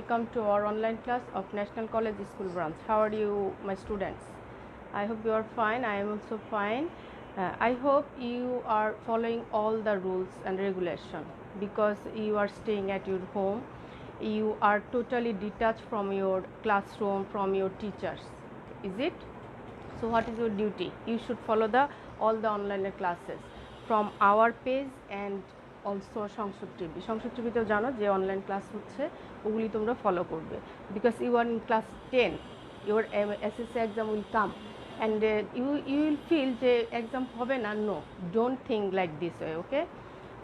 welcome to our online class of National College School branch. How are you, my students? I hope you are fine. I am also fine. I hope you are following all the rules and regulation because you are staying at your home. You are totally detached from your classroom, from your teachers. Is it? So what is your duty? You should follow all the online classes from our page and also সংসদ TV টিভিতেও জানো যে online class হচ্ছে, ওগুলি তোমরা follow করবে because you are in class 10, your SSC exam will come and you will feel যে exam হবে না. No, don't think like this way, okay?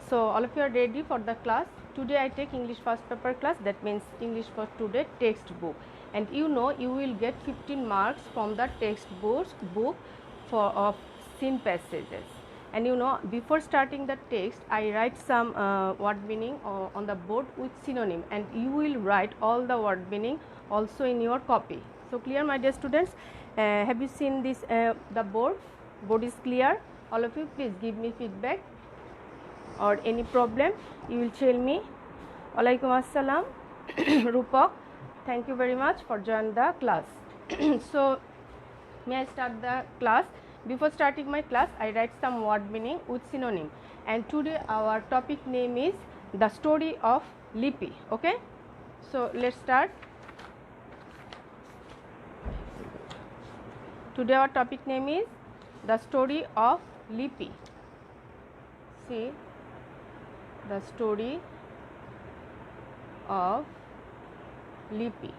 So all of you are ready for the class. Today I take English first paper class, that means English for today textbook, and you know you will get 15 marks from the textbook for of scene passages. And you know, before starting the text I write some word meaning on the board with synonym, and you will write all the word meaning also in your copy. So clear, my dear students? Have you seen this the board is clear? All of you, please give me feedback or any problem you will tell me. Alaikum assalam. Rupak, thank you very much for joining the class. So may I start the class? Before starting my class I write some word meaning with synonym, and today our topic name is the story of Lipi. Okay, so let's start. Today our topic name is the story of Lipi. See, the story of Lipi.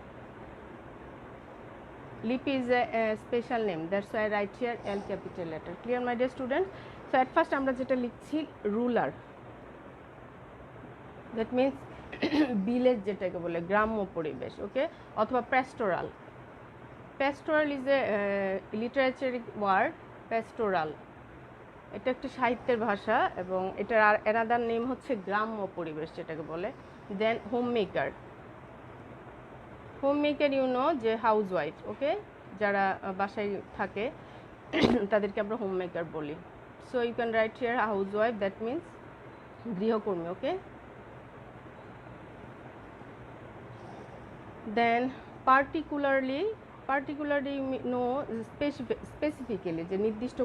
Lipi is a special name, that's why I write here L capital letter. Clear, my dear students? So at first আমরা যেটা লিখছি ruler, that means village যেটাকে বলে গ্রাম্য পরিবেশ, okay, অথবা pastoral. Pastoral is a literaturic word. Pastoral এটা একটা সাহিত্যের ভাষা এবং এটার আর অ্যানাদার নেম হচ্ছে গ্রাম্য পরিবেশ যেটাকে বলে. Then home maker. Home maker you know যে হাউস ওয়াইফ, ওকে, যারা বাসায় থাকে তাদেরকে আমরা হোম মেকার বলি. So you can write here house wife, that means গৃহকর্মী, okay. Then particularly no specifically, যে নির্দিষ্ট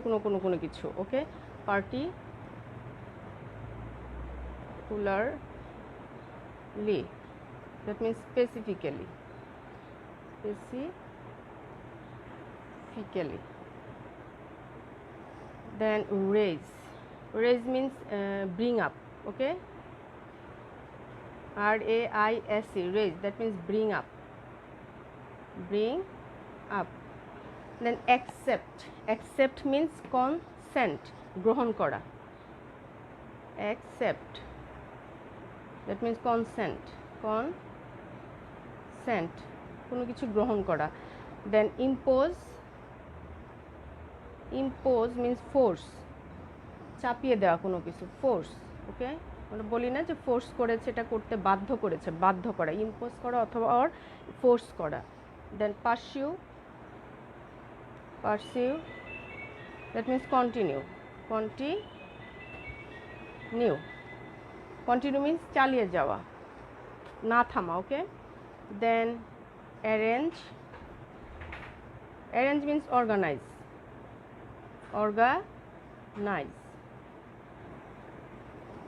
কোনো কিছু, okay. Particularly, that means specifically. Then raise means bring up, okay. RAISE, raise, that means bring up. Then accept means consent, গ্রহণ করা. Accept, that means consent, কোনো কিছু গ্রহণ করা. দেন impose means force, চাপিয়ে দেওয়া কোনো কিছু, ফোর্স, ওকে. আমরা বলি না যে ফোর্স করেছে, এটা করতে বাধ্য করেছে, বাধ্য করা, ইম্পোজ করা অথবা অর ফোর্স করা. Then pursue, that means continue means চালিয়ে যাওয়া, না থামা, ওকে. দেন arrange means organize,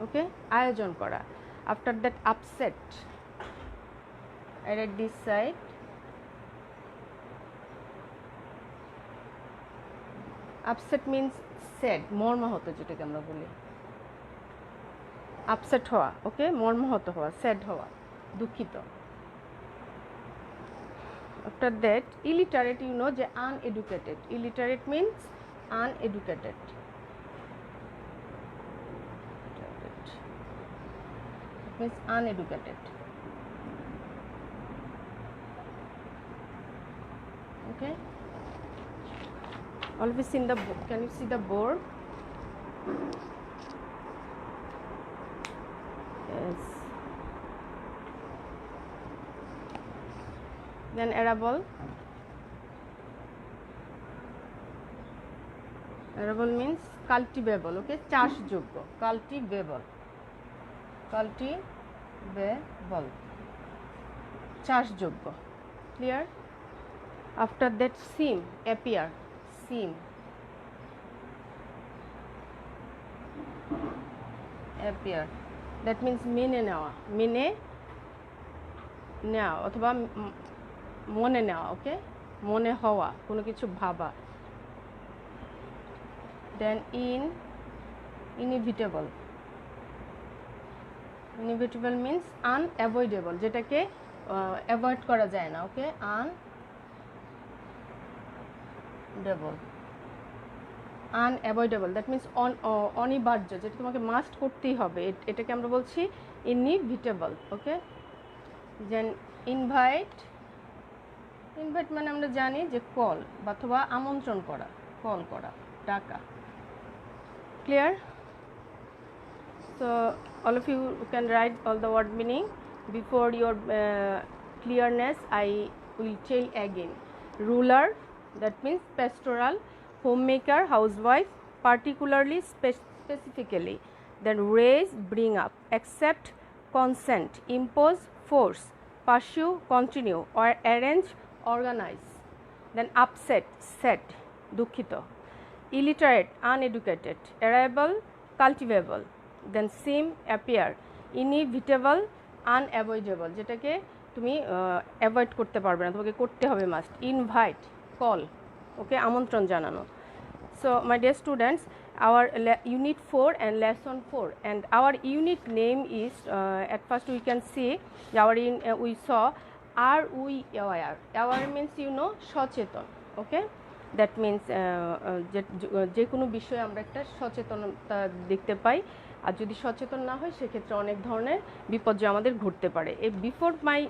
okay, আয়োজন করা. After that upset, I write this side. Upset means sad, মর্মাহত, যেটাকে আমরা বলি আপসেট হওয়া, ওকে, মর্মাহত হওয়া, স্যাড হওয়া, দুঃখিত. After that illiterate, you know, যে uneducated. Illiterate means uneducated. It means uneducated, okay. All of us in the book, can you see the board? Yes. Then arable means cultivable, okay, চাষযোগ্য, cultivable, চাষযোগ্য। Clear? After that SIM, appear, SIM, appear, that means মেনে নেওয়া, মেনে নেওয়া অথবা মনে নেওয়া, ওকে, মনে হওয়া, কোনো কিছু ভাবা। দেন ইনএভিটেবল, ইনএভিটেবল মিন্স আনঅ্যাভয়েডেবল, যেটাকে অ্যাভয়েড করা যায় না, ওকে, আনঅ্যাভয়েডেবল, দ্যাট মিন্স অনিবার্য, যেটা তোমাকে মাস্ট করতেই হবে, এটাকে আমরা বলছি ইনএভিটেবল, ওকে। দেন ইনভাইট, ইনভাইট মানে আমরা জানি যে কল অথবা আমন্ত্রণ করা, কল করা, ডাকা। Clear? So all of you can write all the word meaning. Before your clearness, I will tell again. Ruler, that means pastoral, homemaker, housewife, particularly, specifically. Then raise, bring up, accept, consent, impose, force, pursue, continue, or arrange, organize. Then upset, set, dukhito. Illiterate, uneducated. Arable, cultivable. Then seem, appear. Inevitable, unavoidable, যেটাকে তুমি avoid করতে পারবে না, তোমাকে করতে হবে must. Invite, call, ওকে, আমন্ত্রণ জানানো। So my dear students, our unit 4 and lesson 4, and our unit name is at first we can see we saw are we aware. Aware means সচেতন, okay, that means যে কোনো বিষয়ে আমরা একটা সচেতনতা দেখতে পাই, আর যদি সচেতন না হয় সেক্ষেত্রে অনেক ধরনের বিপর্যয় আমাদের ঘটতে পারে। Before my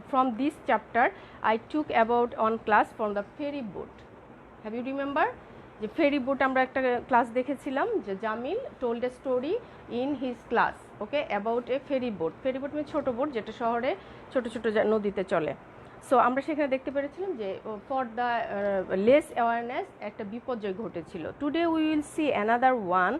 from this chapter I took about on class from the ferry boat. Have you remember যে ফেরি বোট আমরা একটা ক্লাস দেখেছিলাম, যে Jamil told a story in his class, okay, about a ferry boat. Ferry boat মানে ছোটো boat, যেটা শহরে ছোটো ছোটো নদীতে চলে। সো আমরা সেখানে দেখতে পেরেছিলাম যে ফর দ্য লেস অ্যাওয়ারনেস একটা বিপর্যয় ঘটেছিল। Today we will see another one,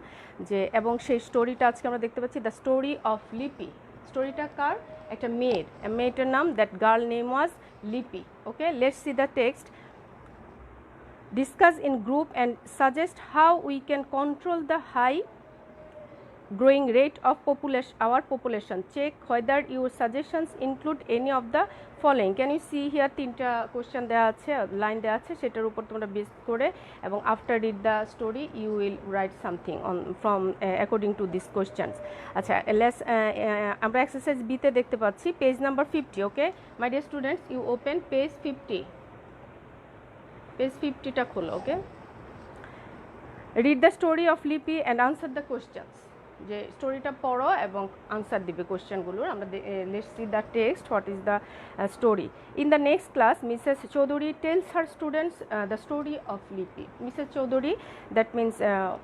যে এবং সেই স্টোরিটা আজকে আমরা দেখতে পাচ্ছি, দ্য স্টোরি অফ লিপি। স্টোরিটা কার? একটা মেয়ের, মেয়েটার নাম, that girl name was Lipi, okay. Let's see the text. Discuss in group and suggest how we can control the high growing rate of our population. Check whether your suggestions include any of the following. Can you see here তিনটা question দেওয়া আছে, line দেওয়া আছে, সেটার উপর তোমরা base করে এবং after read the story you will write something on from according to this questions. আচ্ছা, আমরা এক্সারসাইজ বিতে দেখতে পাচ্ছি page number 50, okay. My dear students, you open page 50, page 50টা খোলো, okay. Read the story of Lipi and answer the questions, যে স্টোরিটা পড়ো এবং আনসার দিবে কোশ্চেনগুলোর। আমরা let's see the text, what is the story. In the next class, Mrs Chowdhury tales her students the story of Lipi. Mrs Chowdhury, that means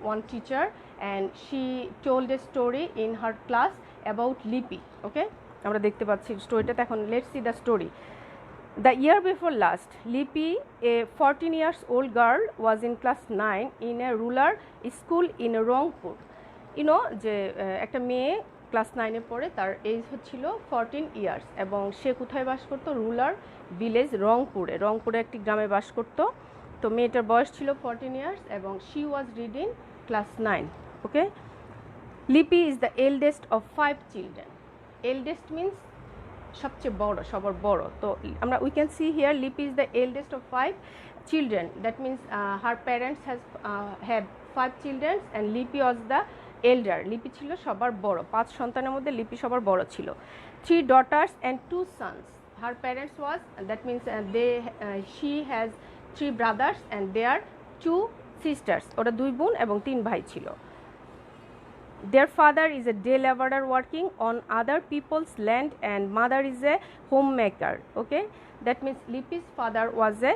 one teacher, and she told a story in her class about Lipi, okay. আমরা দেখতে পাচ্ছি স্টোরিটাতে। এখন let's see the story. The year before last, Lipi, a 14 years old girl, was in class 9 in a rural school in Rangpur. যে একটা মেয়ে class 9-এ পড়ে, তার এজ হচ্ছিল 14 ইয়ার্স, এবং সে কোথায় বাস করতো? রুরাল ভিলেজ রংপুরে, রংপুরে একটি গ্রামে বাস করতো। তো মেয়েটার বয়স ছিল 14 ইয়ার্স এবং শি ওয়াজ রিডিং ক্লাস 9, ওকে। লিপি is the eldest of 5 children. Eldest means সবচেয়ে বড়, সবার বড়। তো আমরা উই ক্যান সি হিয়ার লিপি is the eldest of 5 children, that means her parents had 5 children and লিপি ওয়াজ দ্য এল্ডার। লিপি ছিল সবার বড়, 5 সন্তানের মধ্যে লিপি সবার বড় ছিল। 3 daughters and 2 sons. Her parents was, that means she has 3 brothers and they are 2 sisters. ওরা 2 বোন এবং 3 ভাই ছিল। Their father is a day laborer working on other people's land and mother is a homemaker, okay. That means Lipi's father was a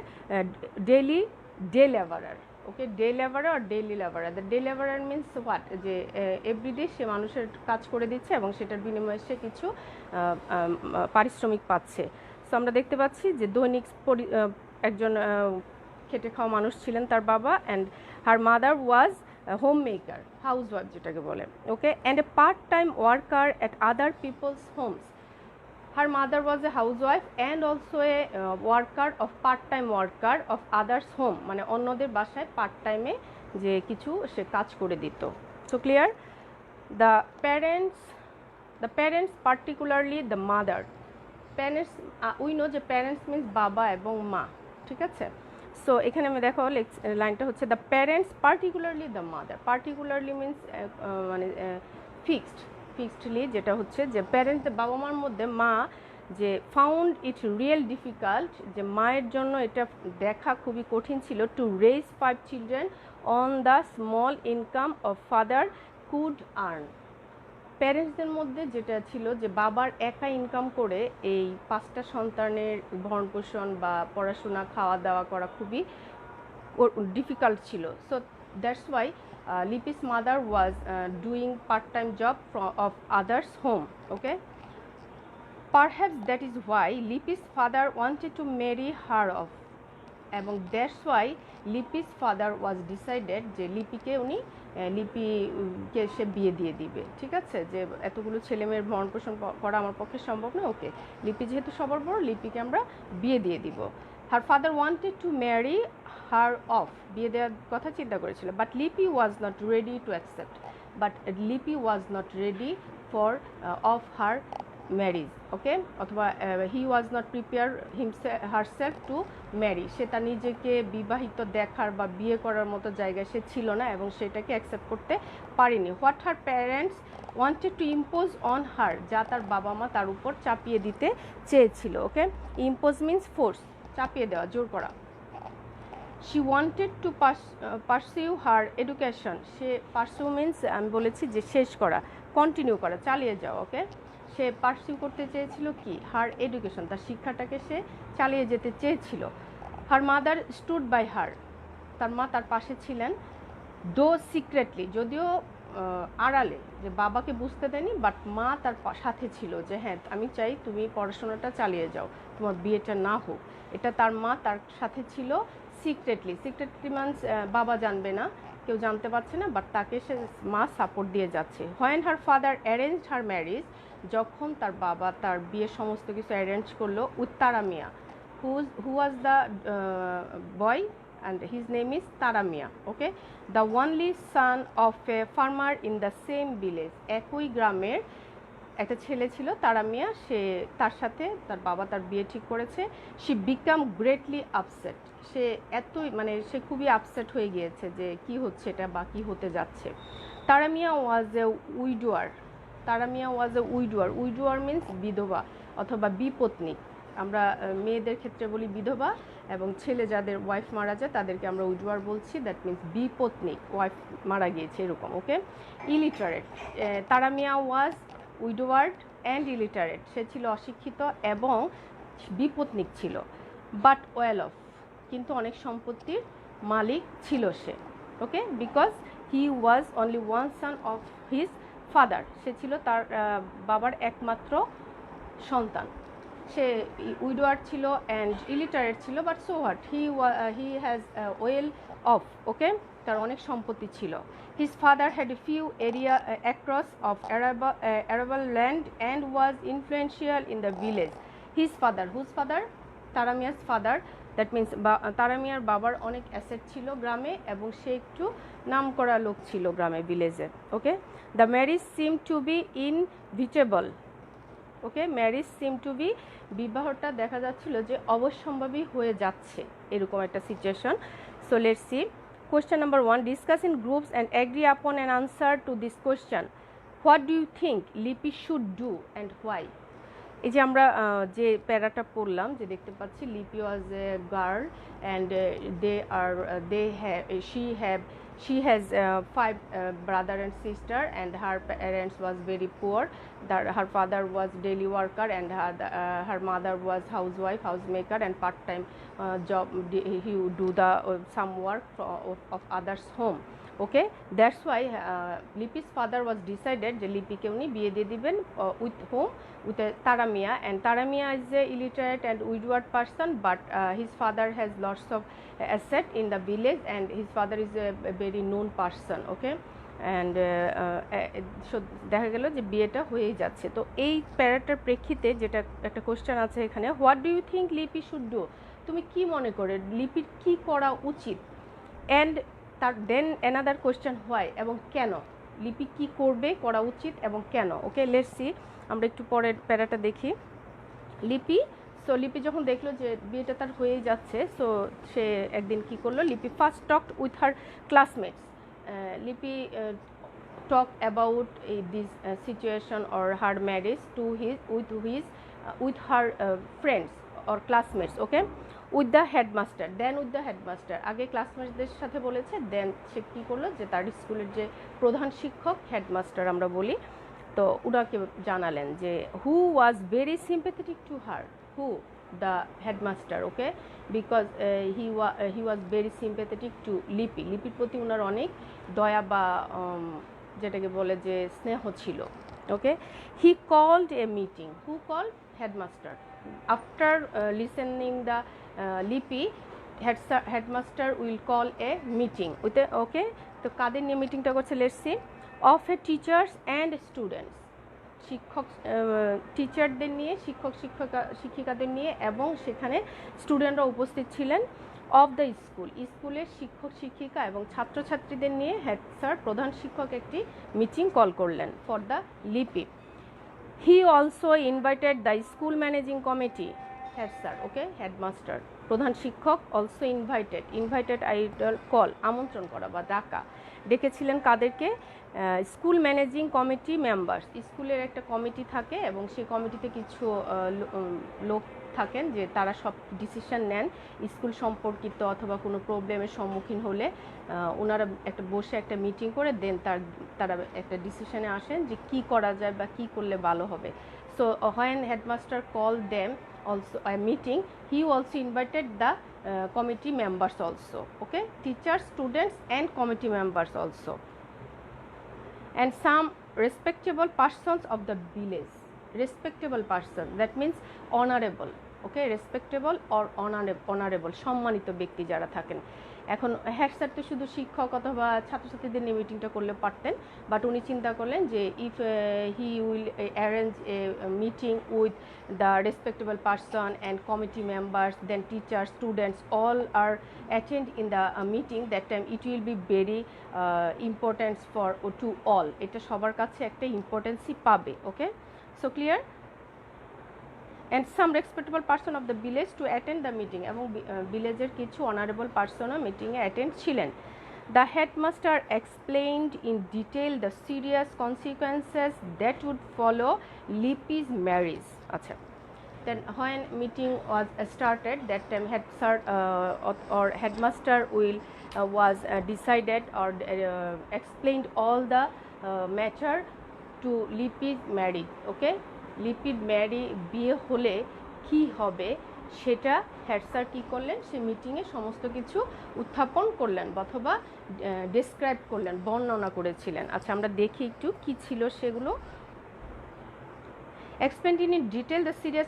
day laborer, okay, day laborer or daily laborer. The day laborer means what? যে everyday সে মানুষের কাজ করে দিচ্ছে এবং সেটার বিনিময়ে সে কিছু পারিশ্রমিক পাচ্ছে। সো আমরা দেখতে পাচ্ছি যে দৈনিক একজন খেটে খাওয়া মানুষ ছিলেন তার বাবা, and her mother was home maker, house wife যেটাকে বলে, okay, and a part time worker at other people's homes. Her mother was a housewife and also a worker of part-time worker of others' home, মানে অন্যদের বাসায় part টাইমে যে কিছু সে কাজ করে দিত। So clear? The parents particularly the mother. Parents, we know যে parents means বাবা এবং মা, ঠিক আছে? সো এখানে আমি দেখো লাইনটা হচ্ছে the parents particularly the mother. Particularly means মানে ফিক্সডলি, যেটা হচ্ছে যে প্যারেন্টস বাবা মার মধ্যে মা যে ফাউন্ড ইট রিয়েল ডিফিকাল্ট, যে মায়ের জন্য এটা দেখা খুবই কঠিন ছিল to raise 5 children on the small income of father could earn. প্যারেন্টসদের মধ্যে যেটা ছিল যে বাবার একা ইনকাম করে এই 5টা সন্তানের ভরণ পোষণ বা পড়াশোনা খাওয়া দাওয়া করা খুবই ডিফিকাল্ট ছিল। So that's why Lipi's mother was doing part time job of others home. Okay, perhaps that is why Lipi's father wanted to marry her off, এবং that's why Lipi's father was decided যে লিপিকে সে বিয়ে দিয়ে দিবে। ঠিক আছে, যে এতগুলো ছেলেমেয়ের ভরণ পোষণ করা আমার পক্ষে সম্ভব না, ওকে লিপি যেহেতু সবার বড়, লিপিকে আমরা বিয়ে দিয়ে দিব। Her father wanted to marry her off, বিয়ে দেওয়ার কথা চিন্তা করেছিল, but Lipi was not ready to accept, Lipi was not ready for of her marriage. Okay, অথবা he was not prepare herself to marry, সে তার নিজেকে বিবাহিত দেখার বা বিয়ে করার মতো জায়গায় সে ছিল না এবং সেটাকে অ্যাকসেপ্ট করতে পারেনি। What her parents wanted to impose on her, যা তার বাবা মা তার উপর চাপিয়ে দিতে চেয়েছিল। ওকে, ইম্পোজ মিন্স ফোর্স, চাপিয়ে দেওয়া, জোর করা। She wanted to pursue her education, say pursue means আমি বলেছি যে শেষ করা, কন্টিনিউ করা, চালিয়ে যাওয়া। ওকে, সে পারসিউ করতে চেয়েছিল কি, হার এডুকেশন, তার শিক্ষাটাকে সে চালিয়ে যেতে চেয়েছিল। Her mother stood by her, তার মা তার পাশে ছিলেন। দো সিক্রেটলি, যদিও আড়ালে, যে বাবাকে বুঝতে দেয়নি, বাট মা তার সাথে ছিল যে হ্যাঁ আমি চাই তুমি পড়াশোনাটা চালিয়ে যাও, তোমার বিয়েটা না হোক, এটা তার মা তার সাথে ছিল সিক্রেটলি। সিক্রেটলি মিন্স বাবা জানবে না, কেউ জানতে পারছে না, বাট তাকে সে মা সাপোর্ট দিয়ে যাচ্ছে। When her father arranged her marriage, যখন তার বাবা তার বিয়ের সমস্ত কিছু অ্যারেঞ্জ করলো with Tara Mia, who was the boy and his name is Tara Mia. Okay, the only son of a farmer in the same village, একই গ্রামের একটা ছেলে ছিল তারা মিয়া, সে তার সাথে তার বাবা তার বিয়ে ঠিক করেছে। she become greatly upset, সে এতই মানে সে খুবই আপসেট হয়ে গিয়েছে যে কি হচ্ছে এটা বা কি হতে যাচ্ছে। তারা মিয়া ওয়াজ এ উইডোয়ার, তারা মিয়া ওয়াজ এ উইডোয়ার, উইডোয়ার মিন্স বিধবা অথবা বিপত্নী। আমরা মেয়েদের ক্ষেত্রে বলি বিধবা, এবং ছেলে যাদের ওয়াইফ মারা যায় তাদেরকে আমরা উইডোয়ার বলছি, দ্যাট মিন্স বিপত্নী, ওয়াইফ মারা গিয়েছে এরকম। ওকে, ইলিটারেট, তারা মিয়া ওয়াজ উইডোয়ার্ড অ্যান্ড ইলিটারেট, সে ছিল অশিক্ষিত এবং বিপত্নিক ছিল। বাট ওয়েল অফ, কিন্তু অনেক সম্পত্তির মালিক ছিল সে। Okay, because he was only one son of his father, সে ছিল তার বাবার একমাত্র সন্তান। সে উইডোয়ার ছিল অ্যান্ড ইলিটারেট ছিল, but so what, he has well off. Okay, তার অনেক সম্পত্তি ছিল। His father had a few area across of arable land and was influential in the village. His father, whose father, Tara Mia's father, that means তারা মিয়ার বাবার অনেক asset ছিল গ্রামে এবং সে একটু নাম করা লোক ছিল গ্রামে, ভিলেজে। Okay, the marriage seem to be inevitable. Okay, marriage seem to be, বিবাহটা দেখা যাচ্ছিল যে অবশ্যম্ভাবী হয়ে যাচ্ছে, এরকম একটা situation. So let's see question number 1, discuss in groups and agree upon an answer to this question. What do you think Lipi should do and why. এই যে আমরা যে প্যারাটা পড়লাম, যে দেখতে পাচ্ছি Lipi was a girl and she has 5 brother and sister, and her parents was very poor. Her father was daily worker and her mother was housewife, housemaker, and part-time job. He would do the some work of others home. Okay, that's why Lipi's father was decided যে লিপিকে উনি বিয়ে দিয়ে দিবেন with whom, with Tara Mia, and Tara Mia is a illiterate and widowed person, but his father has lots of asset in the village and his father is a very known person. Okay, and দেখা গেল যে বিয়েটা হয়েই যাচ্ছে। তো এই প্যারাটার প্রেক্ষিতে যেটা একটা কোশ্চেন আছে এখানে, what do you think Lipi should do, তুমি কি মনে করে লিপির কি করা উচিত, অ্যান্ড তার দেন অ্যানাদার কোশ্চেন হোয়াই, এবং কেন লিপি কি করবে, করা উচিত এবং কেন। ওকে, লেটস সি, আমরা একটু পরের প্যারাটা দেখি। লিপি যখন দেখলো যে বিয়েটা তার হয়েই যাচ্ছে, সো সে একদিন কি করলো, লিপি first talked with her classmates. লিপি talk about this situation or her marriage to with her friends or classmates, okay, with the headmaster, then with the headmaster, আগে ক্লাসমেটদের সাথে বলেছে, দেন সে কী করলো যে তার স্কুলের যে প্রধান শিক্ষক, হেডমাস্টার আমরা বলি, তো ওনাকে জানালেন যে who was very sympathetic to her, who, the headmaster, okay, because he was very sympathetic to লিপির প্রতি ওনার অনেক দয়া বা যেটাকে বলে যে স্নেহ ছিল। Okay, he called a meeting, who called, headmaster, after listening the Lipi, headmaster will call a meeting with, okay, তো কাদের নিয়ে মিটিংটা করছে, let's see, of a teachers and students, শিক্ষক টিচারদের নিয়ে, শিক্ষিকাদের নিয়ে, এবং সেখানে স্টুডেন্টরা উপস্থিত ছিলেন। অফ দ্য স্কুলের শিক্ষক শিক্ষিকা এবং ছাত্রছাত্রীদের নিয়ে হেড স্যার, প্রধান শিক্ষক, একটি মিটিং কল করলেন for the Lipi. He also invited the school managing committee, head sir, okay, headmaster, প্রধান শিক্ষক, অলসো ইনভাইটেড আইডল কল, আমন্ত্রণ করা বা ডাকা, ডেকেছিলেন কাদেরকে, স্কুল ম্যানেজিং কমিটি মেম্বার্স, স্কুলের একটা কমিটি থাকে এবং সেই কমিটিতে কিছু লোক থাকেন যে তারা সব ডিসিশন নেন স্কুল সম্পর্কিত, অথবা কোনো প্রবলেমের সম্মুখীন হলে ওনারা একটা বসে একটা মিটিং করে দেন তারা একটা ডিসিশনে আসেন যে কি করা যায় বা কি করলে ভালো হবে। So when headmaster call them also a meeting, he also invited the committee members also, okay, teachers, students and committee members also, and some respectable persons of the village, respectable person, that means honorable, okay, respectable or honorable, সম্মানিত ব্যক্তি যারা থাকেন। এখন head sir তো শুধু শিক্ষক অথবা ছাত্রছাত্রীদের নিয়ে মিটিংটা করলে পারতেন, বাট উনি চিন্তা করলেন যে if he will arrange a meeting with the respectable person and committee members, then teacher, students, all are attend in the meeting, that time it will be very importance for to all, এটা সবার কাছে একটা ইম্পর্টেন্সই পাবে। Okay, so clear. and some respectable person of the village to attend the meeting, এবং ভিলেজের কিছু honourable পার্সনও মিটিংয়ে attend ছিলেন। The headmaster explained in detail the serious consequences that would follow Lipi's marriage. আচ্ছা, then when meeting was started, that time head sir or headmaster will was decided or explained all the matter to Lipi's marriage, okay, লিপির বিয়ে হলে কি হবে সেটা head sir কী করলেন, সে মিটিংয়ে সমস্ত কিছু উত্থাপন করলেন অথবা ডেসক্রাইব করলেন, বর্ণনা করেছিলেন। আচ্ছা, আমরা দেখি একটু কি ছিল সেগুলো। Explain in detail the serious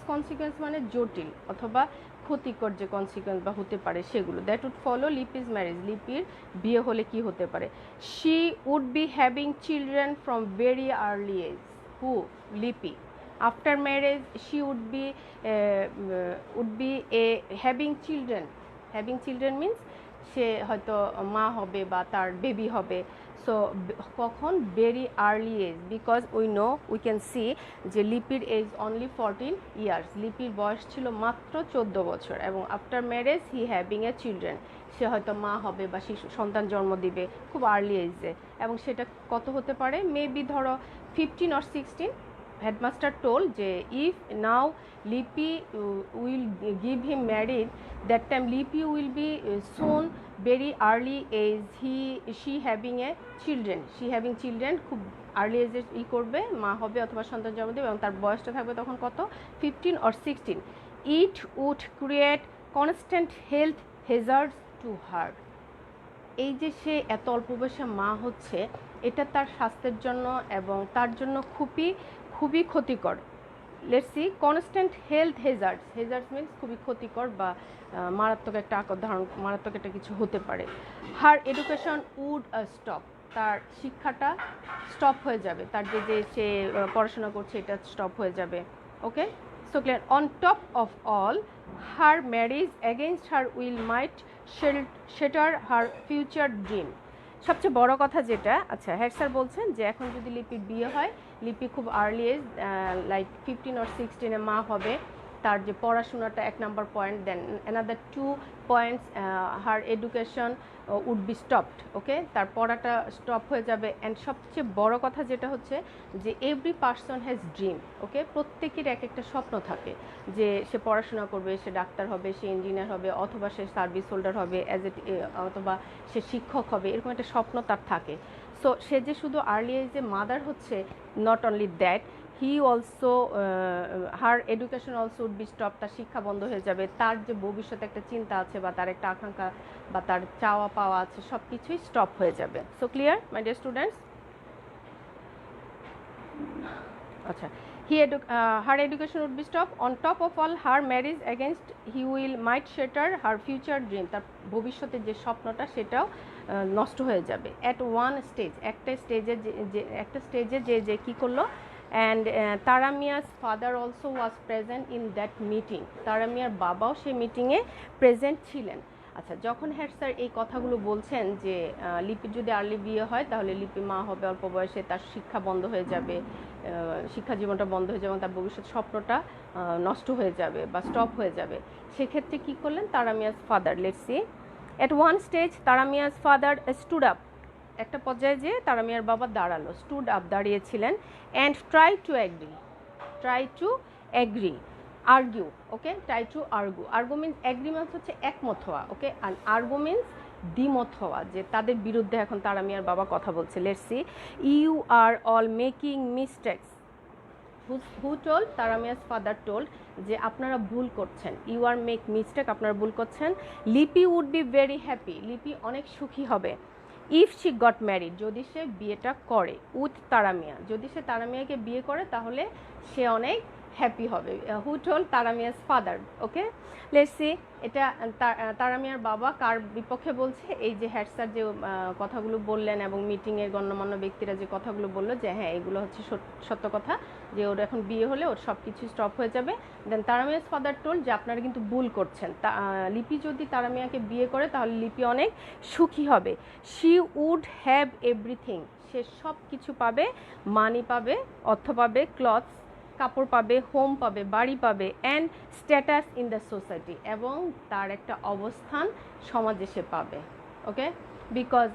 consequence মানে জটিল অথবা ক্ষতিকর যে কনসিকুয়েন্স বা হতে পারে সেগুলো, that would follow Lipi's marriage, লিপির বিয়ে হলে কি হতে পারে। She would be having children from very early age, who, Lipi, after marriage she would be having children means সে হয়তো মা হবে বা তার বেবি হবে। সো কখন, very early age, because we can see যে লিপির এজ অনলি 14 ইয়ার্স, লিপির বয়স ছিল মাত্র 14 বছর, এবং after marriage he having a children, সে হয়তো মা হবে বা শিশু সন্তান জন্ম দিবে খুব আর্লি এজে, এবং সেটা কত হতে পারে, মেবি ধরো 15 or 16. Headmaster told যে if now Lipi will give him married, that time Lipi will be soon very early age, she having children, খুব আর্লি এজে করবে, মা হবে অথবা সন্তান জন্ম দেবে, এবং তার বয়সটা থাকবে তখন কত, 15 or 16. It would create constant health hazards to her. এই যে সে এত অল্প বয়সে মা হচ্ছে, এটা তার স্বাস্থ্যের জন্য এবং তার জন্য খুবই ক্ষতিকর। Let's see constant health hazards means খুবই ক্ষতিকর বা মারাত্মক একটা আকার ধারণ, মারাত্মক একটা কিছু হতে পারে। হার এডুকেশন উড স্টপ, তার শিক্ষাটা স্টপ হয়ে যাবে, তার যে সে পড়াশোনা করছে এটা স্টপ হয়ে যাবে। Okay, so clear. On top of all, her marriage against her will might shatter her future dream. সবচেয়ে বড় কথা যেটা, আচ্ছা হেড স্যার বলছেন যে এখন যদি লিপির বিয়ে হয়, লিপি খুব আর্লি এজ লাইক 15 or 16 মা হবে, তার যে পড়াশোনাটা 1 number point, then another 2 points her education would be stopped. Okay, তার পড়াটা স্টপ হয়ে যাবে। অ্যান্ড সবচেয়ে বড় কথা যেটা হচ্ছে যে এভরি পার্সন হ্যাজ ড্রিম। ওকে, প্রত্যেকের এক একটা স্বপ্ন থাকে যে সে পড়াশোনা করবে, সে ডাক্তার হবে, সে ইঞ্জিনিয়ার হবে, অথবা সে সার্ভিস হোল্ডার হবে, অথবা সে শিক্ষক হবে, এরকম একটা স্বপ্ন তার থাকে। সো সে যে শুধু আর্লি এজে মাদার হচ্ছে, not only that, he also her education also would be stop, তার শিক্ষা বন্ধ হয়ে যাবে, তার যে ভবিষ্যতে একটা চিন্তা আছে বা তার একটা আকাঙ্ক্ষা বা তার চাওয়া পাওয়া আছে সব কিছুই স্টপ হয়ে যাবে। সো ক্লিয়ার মাই ডিয়ার স্টুডেন্টস? আচ্ছা, her education would be stopped. On top of all, her marriage against he will might shatter her future dream. তার ভবিষ্যতের যে স্বপ্নটা সেটাও নষ্ট হয়ে যাবে। At one stage, একটা স্টেজে যে কি করলো, and তারা মিয়া's father also was present in that meeting. তারা মিয়ার বাবাও সেই মিটিংয়ে প্রেজেন্ট ছিলেন। আচ্ছা, যখন হেড স্যার এই কথাগুলো বলছেন যে লিপির যদি আর্লি বিয়ে হয় তাহলে লিপি মা হবে অল্প বয়সে, তার শিক্ষা বন্ধ হয়ে যাবে, শিক্ষা জীবনটা বন্ধ হয়ে যাবে, তার ভবিষ্যৎ স্বপ্নটা নষ্ট হয়ে যাবে বা স্টপ হয়ে যাবে, সেক্ষেত্রে কী করলেন Tara মিয়া's father? Let's see. At one stage Tara মিয়া's father stood up, একটা পর্যায়ে যে তারা মিয়ার বাবা দাঁড়ালো, স্টুড আপ দাঁড়িয়েছিলেন, and try to agree argue. Okay, try to argue means agree means হচ্ছে একমত হওয়া। ওকে, আর আর্গু মিনস দ্বিমত হওয়া, যে তাদের বিরুদ্ধে এখন তারা মিয়ার বাবা কথা বলছে। Let's see. You are all making mistakes. Who told? তারা মিয়া's ফাদার টোল্ড যে আপনারা ভুল করছেন। ইউ আর মেক মিস্টেক, আপনারা ভুল করছেন। লিপি উড বি ভেরি হ্যাপি, লিপি অনেক সুখী হবে। ইফ শি গট ম্যারিড, যদি সে বিয়েটা করে। উইথ তারা মিয়া, যদি সে তারা মিয়াকে বিয়ে করে তাহলে সে অনেক হ্যাপি হবে। হু টোল্ড? তারা মিয়া's ফাদার। Okay, let's C. এটা তারা মিয়ার বাবা কার বিপক্ষে বলছে? এই যে হেড স্যার যে কথাগুলো বললেন এবং মিটিংয়ের গণ্যমান্য ব্যক্তিরা যে কথাগুলো বললো যে হ্যাঁ এগুলো হচ্ছে সত্য কথা, যে ওর এখন বিয়ে হলে ওর সব কিছু স্টপ হয়ে যাবে। দেন তারা মিয়া's ফাদার টোল্ড যে আপনারা কিন্তু ভুল করছেন, লিপি যদি তারা মিয়াকে বিয়ে করে তাহলে লিপি অনেক সুখী হবে। শি উড হ্যাভ এভরিথিং, সে সব কিছু পাবে, মানি পাবে, অর্থ পাবে, ক্লথস কাপড় পাবে, হোম পাবে, বাড়ি পাবে, and status in the society, এবং তার একটা অবস্থান সমাজে সে পাবে। Okay, because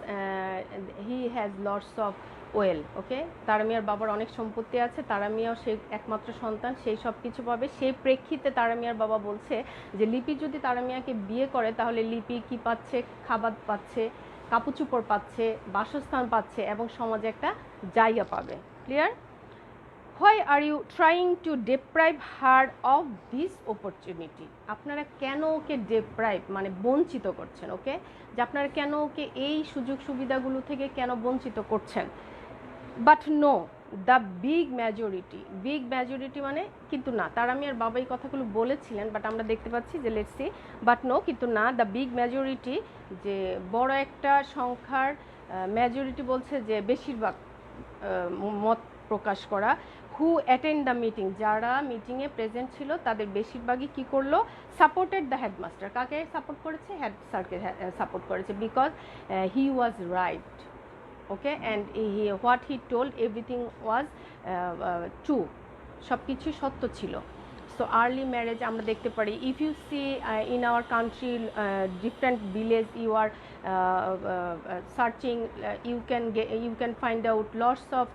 he has lots of well. Okay, Tara মিয়ার বাবার অনেক সম্পত্তি আছে, তারা মিয়াও সেই একমাত্র সন্তান, সেই সব কিছু পাবে। সেই প্রেক্ষিতে তারা মিয়ার বাবা বলছে যে লিপি যদি তারা মিয়াকে বিয়ে করে তাহলে লিপি কি পাচ্ছে? খাবার পাচ্ছে, কাপড় চোপড় পাচ্ছে, বাসস্থান পাচ্ছে, এবং সমাজে একটা জায়গা পাবে। Clear? Why are you trying to deprive her of this opportunity? আপনারা কেন ওকে deprive মানে বঞ্চিত করছেন? ওকে, যে আপনারা কেন ওকে এই সুযোগ সুবিধাগুলো থেকে কেন বঞ্চিত করছেন? But no, the big majority মানে কিন্তু না, তারা মিয়ার বাবা এই কথাগুলো বলেছিলেন, বাট আমরা দেখতে পাচ্ছি যে লেটস সি, বাট নো কিন্তু না, দ্য বিগ মেজরিটি যে বড় একটা সংখ্যার, মেজরিটি বলছে যে বেশিরভাগ মত প্রকাশ করা, হু অ্যাটেন্ড দ্য মিটিং, যারা মিটিংয়ে প্রেজেন্ট ছিল তাদের বেশিরভাগই কী করলো? Supported the headmaster. কাকে সাপোর্ট করেছে? হেড স্যারকে সাপোর্ট করেছে, because he was right. Okay, and what he told everything was true, সব কিছুই সত্য ছিল। সো আর্লি ম্যারেজ আমরা দেখতে পারি, if you see in our country different village, you are searching, you can find out lots of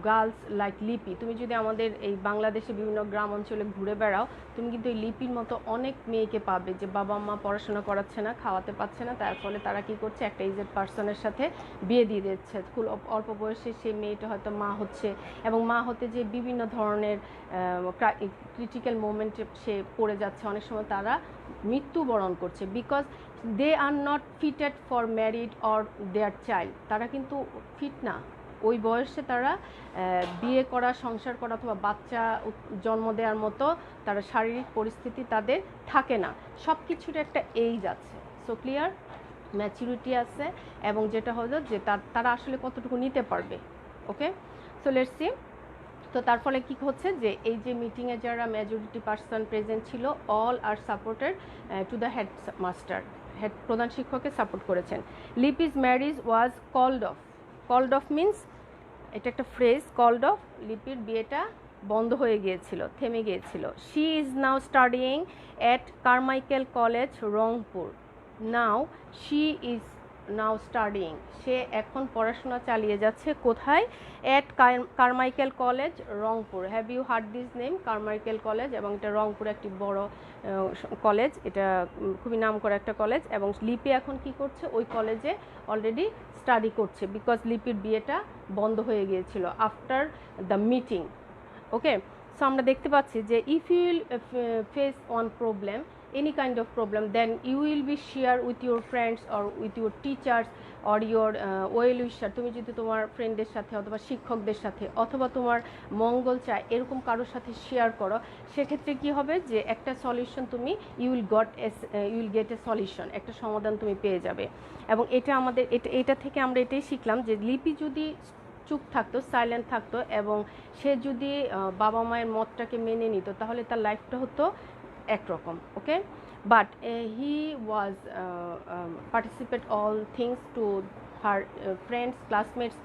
girls like Lipi. তুমি যদি আমাদের এই বাংলাদেশে বিভিন্ন গ্রাম অঞ্চলে ঘুরে বেড়াও, তুমি কিন্তু এই লিপির মতো অনেক মেয়েকে পাবে যে বাবা মা পড়াশোনা করাচ্ছে না, খাওয়াতে পারছে না, তার ফলে তারা কি করছে? একটা এজেড পার্সনের সাথে বিয়ে দিয়ে দিচ্ছে। খুব অল্প বয়সে সেই মেয়েটা হয়তো মা হচ্ছে, এবং মা হতে যে বিভিন্ন ধরনের ক্রিটিক্যাল মোমেন্টে সে পড়ে যাচ্ছে, অনেক সময় তারা মৃত্যুবরণ করছে, because they are not fitted for married or their child. তারা কিন্তু ফিট না, ওই বয়সে তারা বিয়ে করা, সংসার করা অথবা বাচ্চা জন্ম দেওয়ার মতো তারা শারীরিক পরিস্থিতি তাদের থাকে না। সব কিছুর একটা এইজ আছে। সো ক্লিয়ার, ম্যাচুরিটি আছে, এবং যেটা হলো যে তারা আসলে কতটুকু নিতে পারবে। ওকে, সো লেটস সি। তো তার ফলে কী হচ্ছে যে এই যে মিটিংয়ে যারা মেজরিটি পার্সন প্রেজেন্ট ছিল, all are supported to the head master, head প্রধান শিক্ষককে সাপোর্ট করেছেন। Lipi's marriage was called off. Called off means এটা একটা ফ্রেজ, কল্ড অফ, লিপির বিয়েটা বন্ধ হয়ে গিয়েছিল, থেমে গিয়েছিল। She is now studying at Carmichael college Rangpur. Now she is now studying, সে এখন পড়াশোনা চালিয়ে যাচ্ছে কোথায়? At Carmichael college Rangpur. Have you heard this name? Carmichael college, এবং এটা রংপুর একটি বড় কলেজ, এটা খুবই নামকরা একটা কলেজ। এবং লিপি এখন কি করছে? ওই কলেজে অলরেডি স্টাডি করছে, বিকজ লিপির বিয়েটা বন্ধ হয়ে গিয়েছিল after the meeting. Okay, so আমরা দেখতে পাচ্ছি যে if you will face one problem, any kind of problem, then you will be share with your friends or with your teachers or your well wisher। তুমি যদি তোমার ফ্রেন্ডের সাথে অথবা শিক্ষকদের সাথে অথবা তোমার মঙ্গল চায় এরকম কারোর সাথে শেয়ার করো, সেক্ষেত্রে কি হবে যে একটা সলিউশন তুমি you will get a solution, একটা সমাধান তুমি পেয়ে যাবে। এবং এটা আমাদের এটা থেকে আমরা এটাই শিখলাম যে লিপি যদি চুপ থাকতো, সাইলেন্ট থাকতো, এবং সে যদি বাবা মায়ের মতটাকে মেনে নিত, তাহলে তার লাইফটা হতো একরকম। Okay, but he was participate all things to her friends, classmates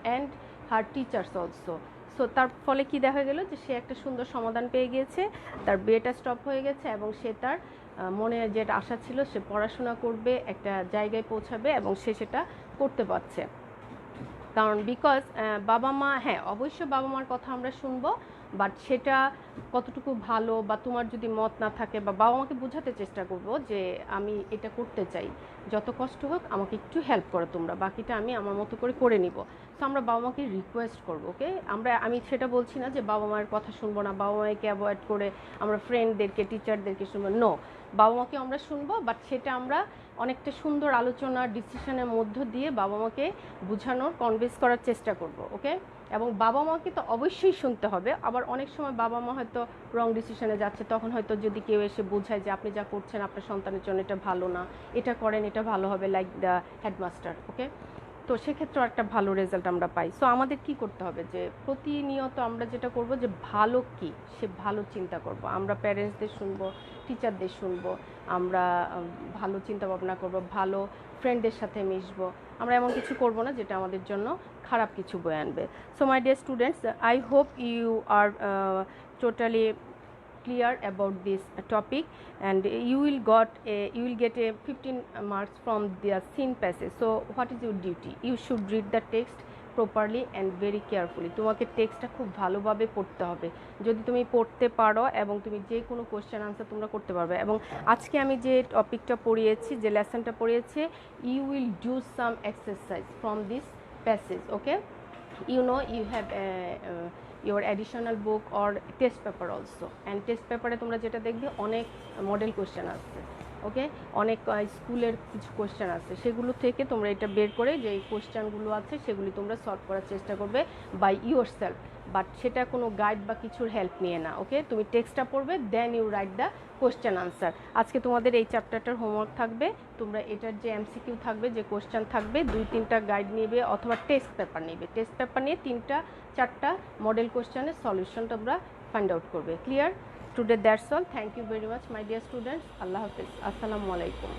and her teachers also. So তার ফলে কি দেখা গেল যে সে একটা সুন্দর সমাধান পেয়ে গিয়েছে, তার বিয়েটা স্টপ হয়ে গেছে, এবং সে তার মনে যেটা আশা ছিল সে পড়াশোনা করবে, একটা জায়গায় পৌঁছাবে, এবং সে সেটা করতে পারছে। কারণ বিকজ বাবা মা, হ্যাঁ অবশ্যই বাবা মার কথা আমরা শুনবো, বাট সেটা কতটুকু ভালো, বা তোমার যদি মত না থাকে, বা বাবা মাকে বোঝাতে চেষ্টা করবো যে আমি এটা করতে চাই, যত কষ্ট হোক আমাকে একটু হেল্প করো তোমরা, বাকিটা আমি আমার মতো করে নিব। তো আমরা বাবা মাকে রিকোয়েস্ট করবো। ওকে, আমি সেটা বলছি না যে বাবা মায়ের কথা শুনবো না, বাবা মাকে অ্যাভয়েড করে আমরা ফ্রেন্ডদেরকে, টিচারদেরকে শুনবো, নো, বাবা মাকে আমরা শুনবো, বাট সেটা আমরা অনেকটা সুন্দর আলোচনা, ডিসিশনের মধ্য দিয়ে বাবা মাকে বোঝানোর, কনভিন্স করার চেষ্টা করব। ওকে, এবং বাবা মাকে তো অবশ্যই শুনতে হবে। আবার অনেক সময় বাবা মা হয়তো রং ডিসিশনে যাচ্ছে, তখন হয়তো যদি কেউ এসে বোঝায় যে আপনি যা করছেন আপনার সন্তানের জন্য এটা ভালো না, এটা করেন, এটা ভালো হবে, লাইক দ্য হেডমাস্টার। ওকে, তো সেক্ষেত্রেও একটা ভালো রেজাল্ট আমরা পাই। সো আমাদের কি করতে হবে যে প্রতিনিয়ত আমরা যেটা করব যে ভালো কি, সে ভালো চিন্তা করব। আমরা প্যারেন্টসদের শুনবো, টিচারদের শুনবো, আমরা ভালো চিন্তা ভাবনা করব, ভালো ফ্রেন্ডদের সাথে মিশবো। আমরা এমন কিছু করব না যেটা আমাদের জন্য খারাপ কিছু বয়ে আনবে। So my dear students, I hope you are totally clear about this topic, and you will get a 15 marks from the scene passage. So what is your duty? You should read the text properly and very carefully. তোমাকে টেক্সটটা খুব ভালোভাবে পড়তে হবে। যদি তুমি পড়তে পারো এবং তুমি যে কোনো কোশ্চেন আনসার তোমরা করতে পারবে। এবং আজকে আমি যে টপিকটা পড়িয়েছি, যে লেসনটা পড়িয়েছি, you will do some exercise from this passage. Okay, you know you have your additional book or test paper also, and test paper এ তোমরা যেটা দেখবে অনেক মডেল কোশ্চেন আসছে। ওকে, অনেক স্কুলের কিছু কোশ্চেন আছে, সেগুলো থেকে তোমরা এটা বের করে যে এই কোশ্চেনগুলো আছে সেগুলি তোমরা সলভ করার চেষ্টা করবে বাই ইউর সেলফ, বাট সেটা কোনো গাইড বা কিছুর হেল্প নিয়ে না। ওকে, তুমি টেক্সটটা পড়বে, then you write the question answer. আজকে তোমাদের এই চ্যাপ্টারটার হোমওয়ার্ক থাকবে, তোমরা এটার যে এমসিকিউ থাকবে, যে কোশ্চেন থাকবে, 2-3টা গাইড নেবে অথবা টেস্ট পেপার নেবে। টেস্ট পেপার নিয়ে 3-4টা মডেল কোশ্চেনের সলিউশন তোমরা ফাইন্ড আউট করবে। Clear? Today that's all. Thank you very much my dear students. Allah Hafiz. Assalamu alaikum.